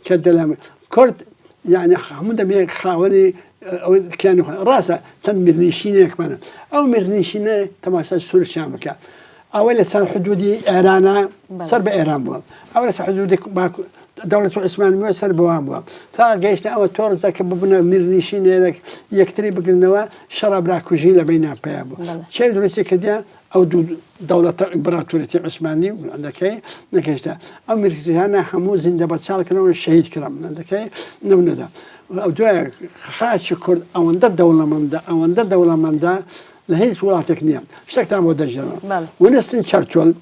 كدلام كرد يعني حمود بيك خاوني أو كانوا راسه تم مرنيشينك منه أو مرنيشينه تماشى سور شامكة أول سنة حدودي إيرانا صار بإيران بوا أول سنة حدودي دولة عثمانية صار بوام بوا فجيشنا أول تور زك ببنا مرنيشينه لك يكتري بقلنا شرب راكوجيلا بينها بيابو شيء درسي كده أو دولة إمبراطورية عثمانية عندك نكشته أو مركزنا حمود زند بتشارك كلام الشهيد كلام عندك نبنا أو جوا خاش كرد أو عند الدولة من ده أو عند الدولة من ده لهيس ولا تكنيان اشتكت عن مودة الجنة ونسن تشرشل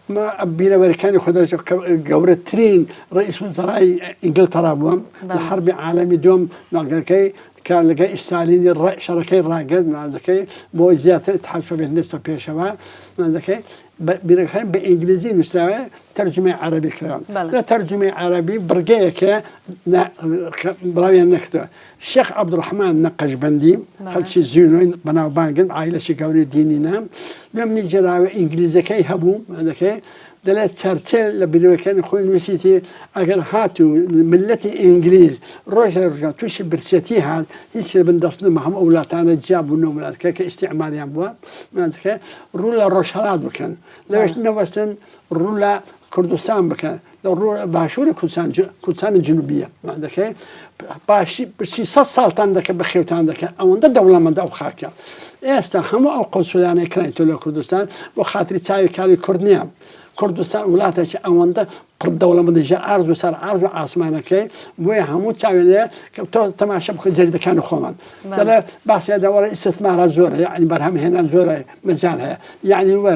ما أبينا أمريكاني خذوا جورة ترين رئيس وزراء إنجلترا بوم الحرب العالمية دوم نقدر كان لقى ستالين شركة راجل نقدر بوزيات الاتحاد السوفيتي نسبة بيشوا نقدر بيركان بإنجليزي مستوى ترجمة عربي كلام لا ترجمة عربي برجيك بلاوي نكتة الشيخ عبد الرحمن نقشبندي خلش زينون بناو بانجن عائلة شكاوري ديني نام لم نجرا إنجليزي كي هبو هذاك دلت ترتل لبنوكان خوي نسيتي أجر هاتو ملتي إنجليز رجع توش برسيتي هذا هيش بندصنا معهم أولاد أنا جابوا نوم أولاد كاستعمار ينبوا هذاك رولا روشالات بكن ليش نوستن رولا كردستان بكن لو رولا باشوري كردستان الجنوبية هذاك باشي سال عندك بخيوت عندك أو عند الدولة من ده وخاكة استهم أو قنصليان كريتو لكردستان وخاطر تاعي كاري كردنيام كردستان ولاتش أوندا قرب دولة من الجار عرض وصار عرض وعاصمة كي بويا همو تساوي تماشى بكل جريدة كانوا خوان ترى بحث هذا ولا استثمار زورة يعني برهم هنا زورة مزالها يعني